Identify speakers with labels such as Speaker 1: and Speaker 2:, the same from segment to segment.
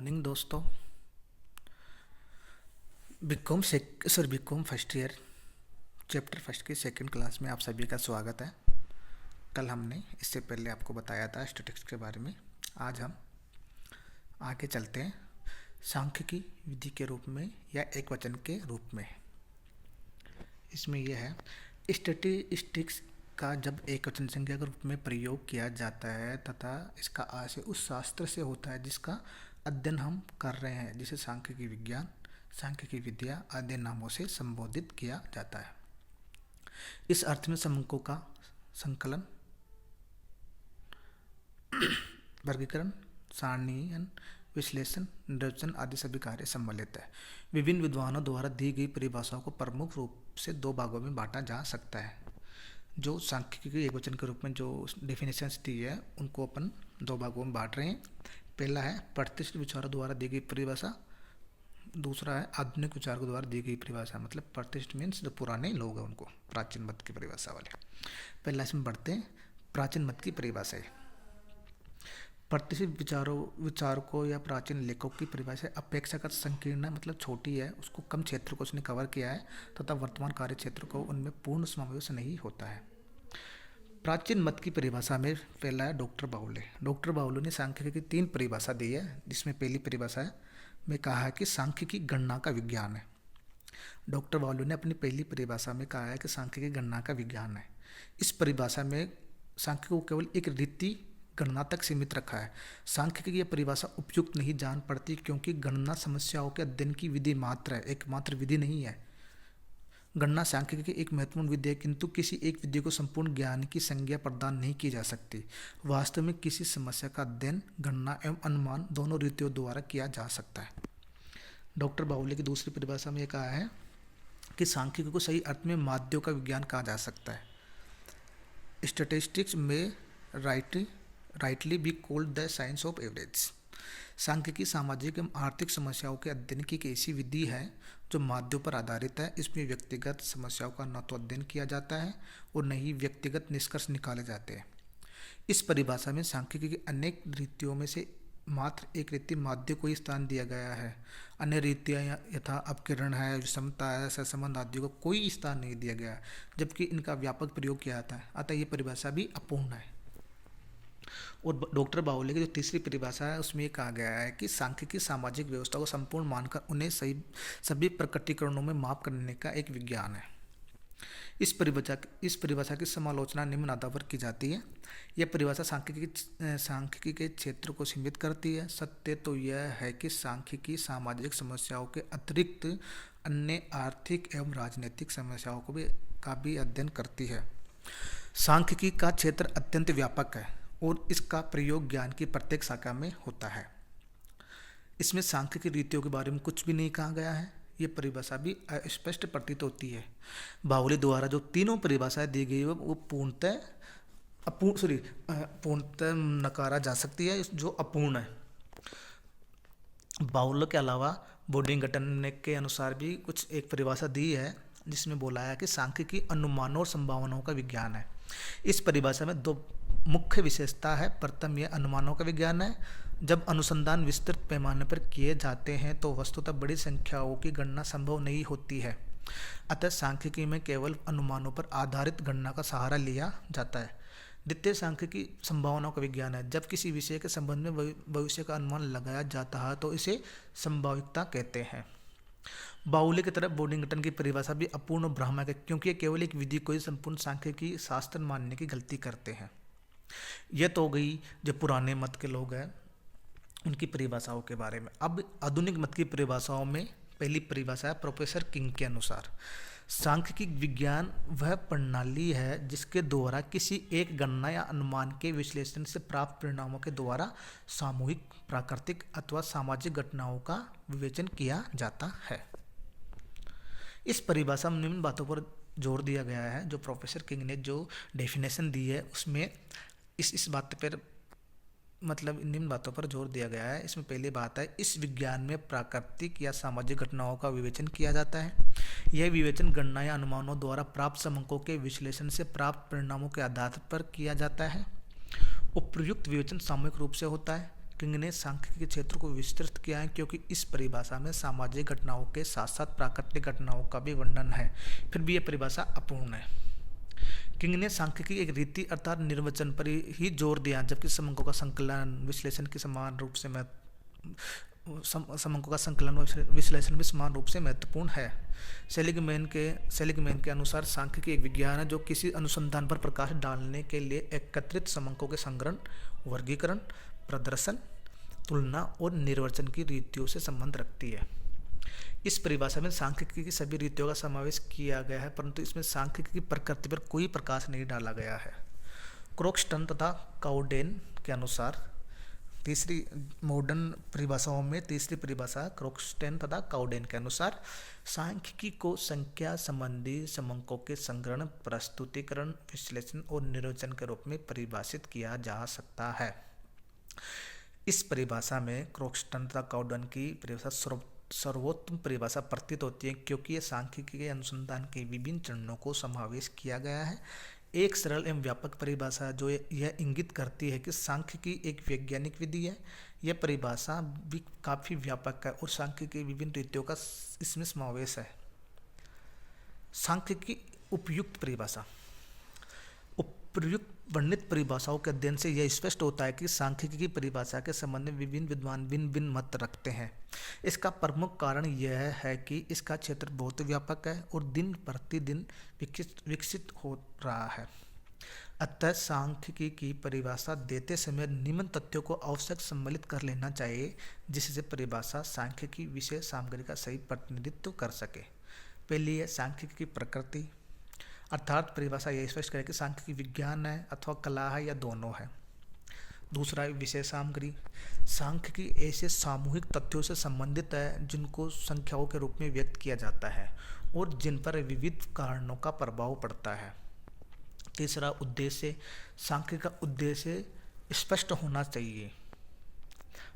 Speaker 1: Morning दोस्तों। BCom first year chapter first की second class में आप सभी का स्वागत है। कल हमने इससे पहले आपको बताया था स्टैटिस्टिक्स के बारे में। आज हम आगे चलते हैं सांख्यिकी विधि के रूप में या एक वचन के रूप में। इसमें यह है, स्टैटिस्टिक्स का जब एक वचन संख्या के रूप में प्रयोग किया जाता है तथा इसका आशय उस शास्त्र से होता है जिसका अध्ययन हम कर रहे हैं, जिसे सांख्यिकी विज्ञान, सांख्यिकी विद्या आदि नामों से संबोधित किया जाता है। इस अर्थ में समूहों का संकलन, वर्गीकरण, सारणीयन, विश्लेषण, निर्वचन आदि सभी कार्य सम्मिलित है। विभिन्न विद्वानों द्वारा दी गई परिभाषाओं को प्रमुख रूप से दो भागों में बांटा जा सकता है। जो सांख्यिकी एक वचन के रूप में जो डेफिनेशंस दी है उनको अपन दो भागों में बांट रहे हैं। पहला है प्रतिष्ठित विचारों द्वारा दी गई परिभाषा, दूसरा है आधुनिक विचारकों द्वारा दी गई परिभाषा। मतलब प्रतिष्ठित मीन्स जो पुराने लोग हैं उनको, प्राचीन मत की परिभाषा वाले। पहला इसमें बढ़ते हैं प्राचीन मत की परिभाषा है। प्रतिष्ठित विचारकों या प्राचीन लेखकों की परिभाषा अपेक्षाकृत संकीर्ण है, मतलब छोटी है, उसको कम क्षेत्र को उसने कवर किया है तथा वर्तमान कार्य क्षेत्र को उनमें पूर्ण समावेश नहीं होता है। प्राचीन मत की परिभाषा में पहला है डॉक्टर बाउले। डॉक्टर बाउले ने सांख्यिकी की 3 परिभाषा दी है, जिसमें पहली परिभाषा में कहा है कि सांख्यिकी गणना का विज्ञान है। डॉक्टर बाउले ने अपनी पहली परिभाषा में कहा है कि सांख्यिकी गणना का विज्ञान है। इस परिभाषा में सांख्यिकी को केवल एक रीति गणना तक सीमित रखा है। सांख्यिकी की यह परिभाषा उपयुक्त नहीं जान पड़ती क्योंकि गणना समस्याओं के अध्ययन की विधि मात्र है, एकमात्र विधि नहीं है। गणना सांख्यिकी की एक महत्वपूर्ण विधि है, किंतु किसी एक विधि को संपूर्ण ज्ञान की संज्ञा प्रदान नहीं की जा सकती। वास्तव में किसी समस्या का अध्ययन, गणना एवं अनुमान दोनों रीतियों द्वारा किया जा सकता है। डॉक्टर बाउले की दूसरी परिभाषा में यह कहा है कि सांख्यिकी को सही अर्थ में माध्यों का विज्ञान कहा जा सकता है। स्टैटिस्टिक्स में rightly be called the science of average. सांख्यिकी सामाजिक एवं आर्थिक समस्याओं के अध्ययन की एक ऐसी विधि है जो माध्यों पर आधारित है। इसमें व्यक्तिगत समस्याओं का न तो अध्ययन किया जाता है और न ही व्यक्तिगत निष्कर्ष निकाले जाते हैं। इस परिभाषा में सांख्यिकी की अनेक रीतियों में से मात्र एक रीति माध्य को ही स्थान दिया गया है। अन्य रीतियाँ यथा अपकिरण है, विषमता है, सहसंबंध आदि को कोई स्थान नहीं दिया गया, जबकि इनका व्यापक प्रयोग किया जाता है। अतः ये परिभाषा भी अपूर्ण है। और डॉक्टर बाउले की जो तीसरी परिभाषा है उसमें ये कहा गया है कि सांख्यिकी सामाजिक व्यवस्था को संपूर्ण मानकर उन्हें सभी प्रकटीकरणों में माप करने का एक विज्ञान है। इस परिभाषा की समालोचना निम्न आधार पर की जाती है। यह परिभाषा सांख्यिकी के क्षेत्र को सीमित करती है। सत्य तो यह है कि सांख्यिकी सामाजिक समस्याओं के अतिरिक्त अन्य आर्थिक एवं राजनीतिक समस्याओं का भी अध्ययन करती है। सांख्यिकी का क्षेत्र अत्यंत व्यापक है और इसका प्रयोग ज्ञान की प्रत्येक शाखा में होता है। इसमें सांख्यिकी रीतियों के बारे में कुछ भी नहीं कहा गया है। ये परिभाषा भी अस्पष्ट प्रतीत होती है। बाउले द्वारा जो तीनों परिभाषाएं दी गई है वो पूर्णतः नकारा जा सकती है, जो अपूर्ण है। बाउले के अलावा बोर्डिंगटन के अनुसार भी कुछ एक परिभाषा दी है जिसमें बोला है कि सांख्यिकी अनुमानों और संभावनाओं का विज्ञान है। इस परिभाषा में 2 मुख्य विशेषता है। प्रथम, यह अनुमानों का विज्ञान है। जब अनुसंधान विस्तृत पैमाने पर किए जाते हैं तो वस्तुतः बड़ी संख्याओं की गणना संभव नहीं होती है। अतः सांख्यिकी में केवल अनुमानों पर आधारित गणना का सहारा लिया जाता है। द्वितीय, सांख्यिकी संभावनाओं का विज्ञान है। जब किसी विषय के संबंध में भविष्य का अनुमान लगाया जाता है तो इसे संभाव्यता कहते हैं। बाउले की तरफ बोर्डिंगटन की परिभाषा भी अपूर्ण भ्रामक है, क्योंकि केवल एक विधि को ही संपूर्ण सांख्यिकी शास्त्र मानने की गलती करते हैं। यह तो हो गई जो पुराने मत के लोग हैं उनकी परिभाषाओं के बारे में। अब आधुनिक मत की परिभाषाओं में पहली परिभाषा है प्रोफेसर किंग के अनुसार, सांख्यिकी विज्ञान वह प्रणाली है जिसके द्वारा किसी एक गणना या अनुमान के विश्लेषण से प्राप्त परिणामों के द्वारा सामूहिक, प्राकृतिक अथवा सामाजिक घटनाओं का विवेचन किया जाता है। इस परिभाषा में निम्न बातों पर जोर दिया गया है। जो प्रोफेसर किंग ने जो डेफिनेशन दी है उसमें इस बात पर मतलब निम्न बातों पर जोर दिया गया है। इसमें पहली बात है, इस विज्ञान में प्राकृतिक या सामाजिक घटनाओं का विवेचन किया जाता है। यह विवेचन गणना या अनुमानों द्वारा प्राप्त समकों के विश्लेषण से प्राप्त परिणामों के आधार पर किया जाता है। उपयुक्त विवेचन सामूहिक रूप से होता है। किंग ने सांख्यिकी के क्षेत्र को विस्तृत किया है क्योंकि इस परिभाषा में सामाजिक घटनाओं के साथ साथ प्राकृतिक घटनाओं का भी वर्णन है, फिर भी यह परिभाषा अपूर्ण है। किंग ने सांख्यिकी एक रीति अर्थात निर्वचन पर ही जोर दिया, जबकि समंकों का संकलन विश्लेषण की समान रूप से समंकों का संकलन विश्लेषण भी समान रूप से महत्वपूर्ण है। सेलिगमैन के अनुसार सांख्यिकी एक विज्ञान है जो किसी अनुसंधान पर प्रकाश डालने के लिए एकत्रित समंकों के संग्रहण, वर्गीकरण, प्रदर्शन, तुलना और निर्वचन की रीतियों से संबंध रखती है। इस परिभाषा में सांख्यिकी की सभी रीतियों का समावेश किया गया है, परंतु इसमें सांख्यिकी की प्रकृति पर कोई प्रकाश नहीं डाला गया है। क्रोक्सटन तथा काउडेन के अनुसार तीसरी मॉडर्न परिभाषाओं में तीसरी परिभाषा क्रोक्सटन तथा काउडेन के अनुसार सांख्यिकी को संख्या संबंधी समंकों के संग्रहण, प्रस्तुतिकरण, विश्लेषण और निर्वचन के रूप में परिभाषित किया जा सकता है। इस परिभाषा में क्रोक्सटन तथा काउडेन की परिभाषा सर्वोत्तम परिभाषा प्रतीत होती है क्योंकि यह सांख्यिकी के अनुसंधान के विभिन्न चरणों को समावेश किया गया है। एक सरल एवं व्यापक परिभाषा जो यह इंगित करती है कि सांख्यिकी एक वैज्ञानिक विधि है। यह परिभाषा भी काफ़ी व्यापक है और सांख्यिकी की विभिन्न रीतियों का इसमें समावेश है। सांख्यिकी उपयुक्त परिभाषा। उपर्युक्त वर्णित परिभाषाओं के अध्ययन से यह स्पष्ट होता है कि सांख्यिकी की परिभाषा के संबंध में विभिन्न विद्वान भिन्न भिन्न मत रखते हैं। इसका प्रमुख कारण यह है कि इसका क्षेत्र बहुत व्यापक है और दिन प्रतिदिन विकसित हो रहा है। अतः सांख्यिकी की परिभाषा देते समय निम्न तथ्यों को आवश्यक सम्मिलित कर लेना चाहिए जिससे परिभाषा सांख्यिकी विषय सामग्री का सही प्रतिनिधित्व कर सके। पहली है सांख्यिकी की प्रकृति, अर्थात परिभाषा यह स्पष्ट करे कि सांख्यिकी विज्ञान है अथवा कला है या दोनों है। दूसरा है विषय सामग्री। सांख्यिकी ऐसे सामूहिक तथ्यों से संबंधित है जिनको संख्याओं के रूप में व्यक्त किया जाता है और जिन पर विविध कारणों का प्रभाव पड़ता है। तीसरा उद्देश्य। सांख्यिकी का उद्देश्य स्पष्ट होना चाहिए।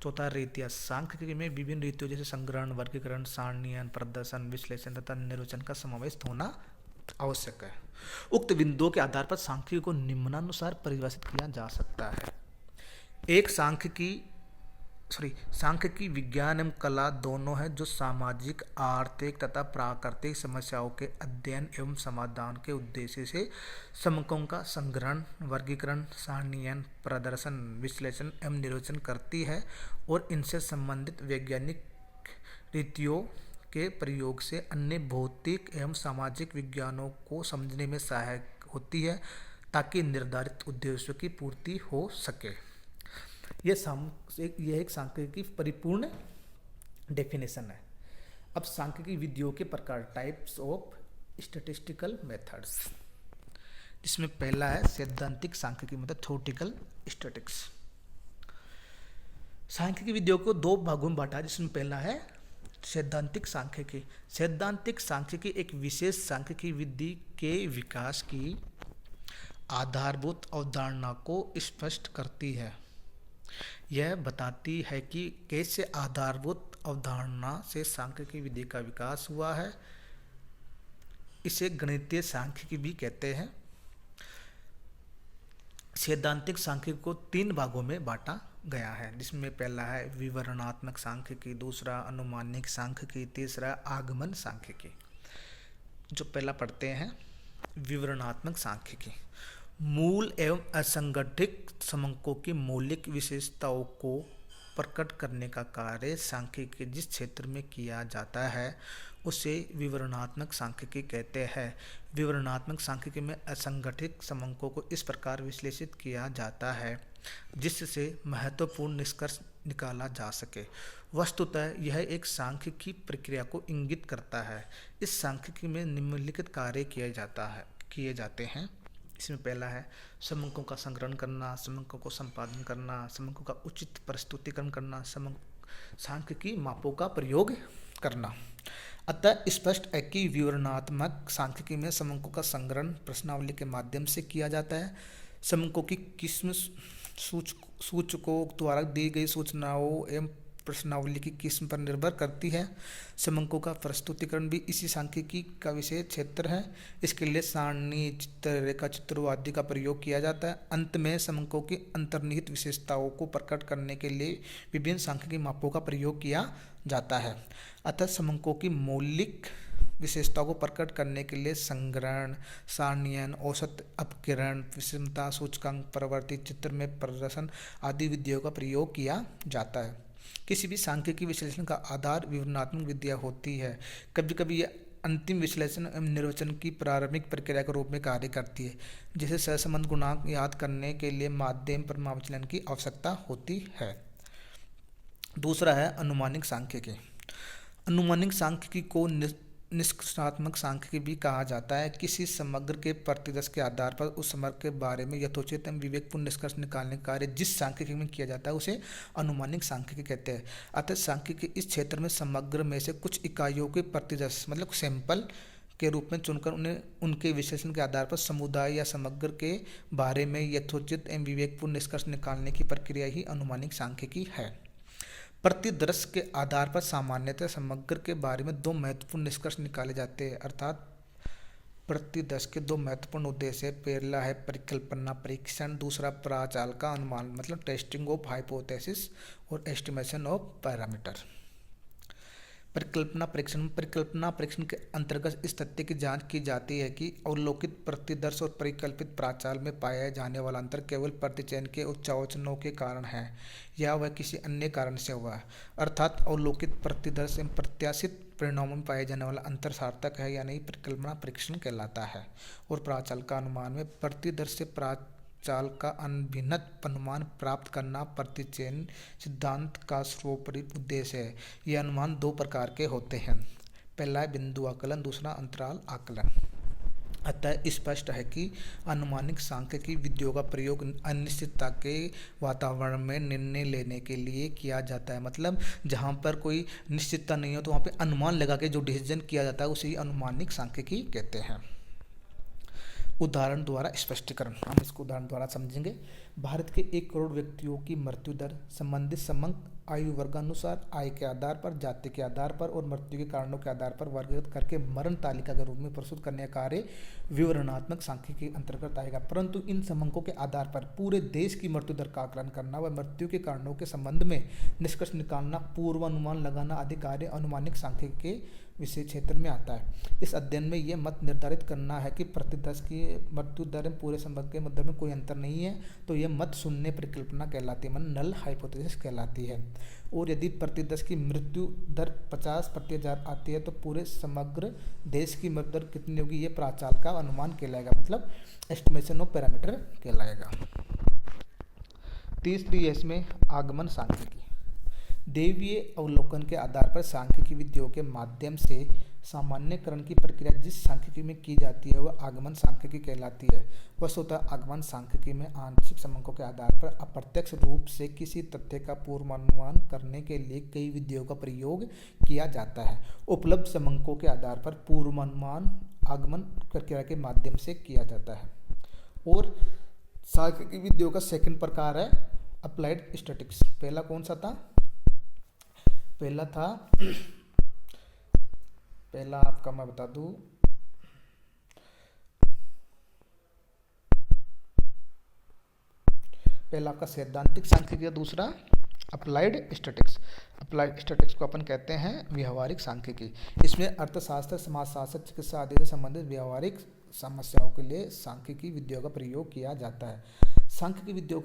Speaker 1: चौथा रीतियाँ। सांख्यिकी में विभिन्न रीतियों जैसे संग्रहण, वर्गीकरण, सारणीयन, प्रदर्शन, विश्लेषण तथा निर्वचन का समावेश होना आवश्यक है। उक्त बिंदुओं के आधार पर सांख्यिकी को निम्नानुसार परिभाषित किया जा सकता है। एक सांख्यिकी विज्ञान एवं कला दोनों है जो सामाजिक, आर्थिक तथा प्राकृतिक समस्याओं के अध्ययन एवं समाधान के उद्देश्य से समंकों का संग्रहण, वर्गीकरण, सारणीयन, प्रदर्शन, विश्लेषण एवं निर्वचन करती है और इनसे संबंधित वैज्ञानिक रीतियों के प्रयोग से अन्य भौतिक एवं सामाजिक विज्ञानों को समझने में सहायक होती है ताकि निर्धारित उद्देश्यों की पूर्ति हो सके। यह एक सांख्यिकी की परिपूर्ण डेफिनेशन है। अब सांख्यिकी विधियों के प्रकार, टाइप्स ऑफ स्टैटिस्टिकल मेथड्स, जिसमें पहला है सैद्धांतिक सांख्यिकी मतलब थ्योरेटिकल स्टैटिस्टिक्स। सांख्यिकी विधियों को दो भागों में बांटा, जिसमें पहला है सैद्धांतिक सांख्यिकी। सैद्धांतिक सांख्यिकी एक विशेष सांख्यिकी विधि के विकास की आधारभूत अवधारणा को स्पष्ट करती है। यह बताती है कि कैसे आधारभूत अवधारणा से सांख्यिकी विधि का विकास हुआ है। इसे गणितीय सांख्यिकी भी कहते हैं। सैद्धांतिक सांख्यिकी को तीन भागों में बांटा गया है, जिसमें पहला है विवरणात्मक सांख्यिकी, दूसरा अनुमानिक सांख्यिकी, तीसरा आगमन सांख्यिकी। जो पहला पढ़ते हैं विवरणात्मक सांख्यिकी। मूल एवं असंगठित समंकों की मौलिक विशेषताओं को प्रकट करने का कार्य सांख्यिकी जिस क्षेत्र में किया जाता है उसे विवरणात्मक सांख्यिकी कहते हैं। विवरणात्मक सांख्यिकी में असंगठित समंकों को इस प्रकार विश्लेषित किया जाता है जिससे महत्वपूर्ण निष्कर्ष निकाला जा सके। वस्तुतः यह एक सांख्यिकी प्रक्रिया को इंगित करता है। इस सांख्यिकी में निम्नलिखित कार्य किए जाते हैं। इसमें पहला है समंकों का संग्रहण करना, समंकों को संपादन करना, समंकों का उचित प्रस्तुतिकरण करना, सांख्यिकी मापों का प्रयोग करना। अतः स्पष्ट है कि विवरणात्मक सांख्यिकी में समंकों का संग्रहण प्रश्नावली के माध्यम से किया जाता है। समंकों की किस्म सूचकों द्वारा दी गई सूचनाओं एवं प्रश्नावली की किस्म पर निर्भर करती है। समंकों का प्रस्तुतिकरण भी इसी सांख्यिकी का विशेष क्षेत्र है। इसके लिए सारणी, चित्र, रेखा चित्रों आदि का प्रयोग किया जाता है। अंत में समंकों की अंतर्निहित विशेषताओं को प्रकट करने के लिए विभिन्न सांख्यिकी मापों का प्रयोग किया जाता है। अतः समंकों की मौलिक विशेषताओं को प्रकट करने के लिए संग्रहण, सारणीयन, औसत अपकिरण, विषमता सूचकांक, परिवर्तित चित्र में प्रदर्शन आदि विधियों का प्रयोग किया जाता है। किसी भी सांख्यिकी विश्लेषण का आधार विवरणात्मक विधियाँ होती है। कभी कभी यह अंतिम विश्लेषण एवं निर्वचन की प्रारंभिक प्रक्रिया के रूप में कार्य करती है, जिसे सहसंबंध गुणांक याद करने के लिए माध्यम परिमापचलन की आवश्यकता होती है। दूसरा है अनुमानिक सांख्यिकी। अनुमानिक सांख्यिकी को निष्कर्षात्मक सांख्यिकी भी कहा जाता है। किसी समग्र के प्रतिदर्श के आधार पर उस समग्र के बारे में यथोचित एवं विवेकपूर्ण निष्कर्ष निकालने का कार्य जिस सांख्यिकी में किया जाता है उसे अनुमानिक सांख्यिकी कहते हैं। अतः सांख्यिकी इस क्षेत्र में समग्र में से कुछ इकाइयों के प्रतिदर्श मतलब सैंपल के रूप में चुनकर उन्हें उनके विश्लेषण के आधार पर समुदाय या समग्र के बारे में यथोचित एवं विवेकपूर्ण निष्कर्ष निकालने की प्रक्रिया ही अनुमानिक सांख्यिकी है। प्रतिदर्श के आधार पर सामान्यतः समग्र के बारे में दो महत्वपूर्ण निष्कर्ष निकाले जाते हैं। अर्थात प्रतिदर्श के दो महत्वपूर्ण उद्देश्य पहला है परिकल्पना परीक्षण, दूसरा प्राचाल का अनुमान मतलब टेस्टिंग ऑफ हाइपोथेसिस और एस्टिमेशन ऑफ पैरामीटर। परिकल्पना परीक्षण के अंतर्गत इस तथ्य की जांच की जाती है कि अवलोकित प्रतिदर्श और परिकल्पित प्राचाल में पाया जाने वाला अंतर केवल प्रतिचयन के उच्चावचनों के कारण है या वह किसी अन्य कारण से हुआ है। अर्थात अवलोकित प्रतिदर्श एवं प्रत्याशित परिणामों में पाया जाने वाला अंतर सार्थक है या नहीं, परिकल्पना परीक्षण कहलाता है। और प्राचाल का अनुमान में प्रतिदर्श से चाल का अनभिन्न अनुमान प्राप्त करना प्रतिचयन सिद्धांत का सर्वोपरि उद्देश्य है। ये अनुमान दो प्रकार के होते हैं, पहला है बिंदु आकलन, दूसरा अंतराल आकलन। अतः स्पष्ट है कि अनुमानिक सांख्यिकी विधियों का प्रयोग अनिश्चितता के वातावरण में निर्णय लेने के लिए किया जाता है। मतलब जहाँ पर कोई निश्चितता नहीं हो तो वहाँ पे अनुमान लगा के जो डिसीजन किया जाता है उसे ही अनुमानिक सांख्यिकी कहते हैं। उदाहरण द्वारा स्पष्टीकरण, हम इसको उदाहरण द्वारा समझेंगे। भारत के 1 करोड़ व्यक्तियों की मृत्यु दर संबंधित समंक आयु वर्गानुसार, आय के आधार पर, जाति के आधार पर और मृत्यु के कारणों के आधार पर वर्गीकृत करके मरण तालिका के रूप में प्रस्तुत करने का कार्य विवरणात्मक सांख्यिकी के अंतर्गत आएगा। परंतु इन समंकों के आधार पर पूरे देश की मृत्यु दर का आकलन करना व मृत्यु के कारणों के संबंध में निष्कर्ष निकालना, पूर्वानुमान लगाना आदि कार्य अनुमानिक सांख्यिकी के विषय क्षेत्र में आता है। इस अध्ययन में यह मत निर्धारित करना है कि प्रतिदर्श की मृत्यु दर में पूरे समग्र के मध्य में कोई अंतर नहीं है तो यह मत शून्य परिकल्पना कहलाती है, नल हाइपोथेसिस कहलाती है। और यदि प्रतिदर्श की मृत्यु दर 50 प्रति 1000 आती है तो पूरे समग्र देश की मृत्यु दर कितनी होगी, ये प्राचाल का अनुमान कहलाएगा, मतलब एस्टिमेशन ऑफ पैरामीटर कहलाएगा। तीसरी है इसमें आगमन सांख्यिकी। दैवीय अवलोकन के आधार पर सांख्यिकी विधियों के माध्यम से सामान्यकरण की प्रक्रिया जिस सांख्यिकी में की जाती है वह आगमन सांख्यिकी कहलाती है। वस्तुतः आगमन सांख्यिकी में आंशिक समंकों के आधार पर अप्रत्यक्ष रूप से किसी तथ्य का पूर्वानुमान करने के लिए कई विधियों का प्रयोग किया जाता है। उपलब्ध समंकों के आधार पर पूर्वानुमान आगमन प्रक्रिया के माध्यम से किया जाता है। और सांख्यिकी विधियों का सेकंड प्रकार है अप्लाइड स्टैटिस्टिक्स। पहला कौन सा था? पहला आपका मैं बता दूं, पहला आपका सैद्धांतिक सांख्यिकी, दूसरा अप्लाइड स्टैटिस्टिक्स। अप्लाइड स्टैटिस्टिक्स को अपन कहते हैं व्यवहारिक सांख्यिकी। इसमें अर्थशास्त्र, समाजशास्त्र, चिकित्सा आदि से संबंधित व्यवहारिक समस्याओं के लिए सांख्यिकी विधियों का प्रयोग किया जाता है। सांख्यिकी विधियों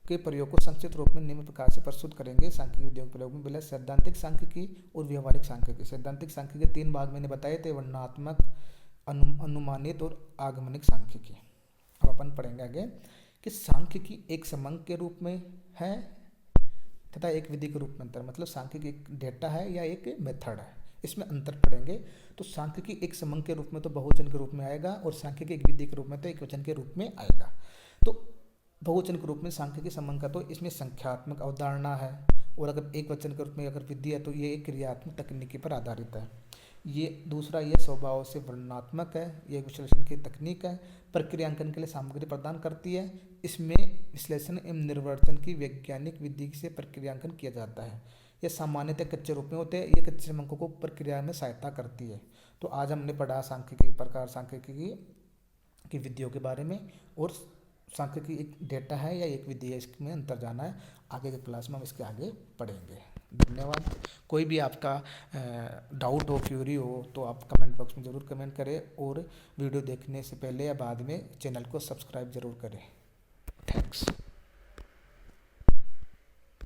Speaker 1: के प्रयोग को संक्षिप्त रूप में निम्न प्रकार से प्रस्तुत करेंगे। सांख्यिकी विधियों के प्रयोग में पहले सैद्धांतिक सांख्यिकी और व्यवहारिक सांख्यिकी। सैद्धांतिक सांख्यिकी के 3 भाग मैंने बताए थे, वर्णनात्मक, अनुमानित और आगमनिक सांख्यिकी। अब अपन पढ़ेंगे आगे कि सांख्यिकी एक समंक के रूप में है तथा एक विधि के रूप में अंतर, मतलब सांख्यिकी एक डेटा है या एक मेथड है, इसमें अंतर पढ़ेंगे। तो सांख्यिकी एक समंक के रूप में तो बहुवचन के रूप में आएगा और सांख्यिकी एक विधि के रूप में तो एक वचन के रूप में आएगा। तो बहुवचन के रूप में सांख्यिकी समंक का तो इसमें संख्यात्मक अवधारणा है, और अगर एक वचन के रूप में अगर विधि है तो ये एक क्रियात्मक तकनीकी पर आधारित है। ये दूसरा ये स्वभाव से वर्णनात्मक है, ये विश्लेषण की तकनीक है, प्रक्रियांकन के लिए सामग्री प्रदान करती है। इसमें विश्लेषण एवं निर्वर्तन की वैज्ञानिक विधि से प्रक्रियांकन किया जाता है। ये सामान्यतः कच्चे रूप में होते हैं। ये कच्चे अंकों को प्रक्रिया में सहायता करती है। तो आज हमने पढ़ा सांख्यिकी प्रकार, सांख्यिकी की विधियों के बारे में, और सांख्यिकी एक डेटा है या एक विधि है, इसमें अंतर जाना है। आगे के क्लास में हम इसके आगे पढ़ेंगे। धन्यवाद। कोई भी आपका डाउट हो, क्यूरी हो, तो आप कमेंट बॉक्स में ज़रूर कमेंट करें, और वीडियो देखने से पहले या बाद में चैनल को सब्सक्राइब ज़रूर करें। थैंक्स।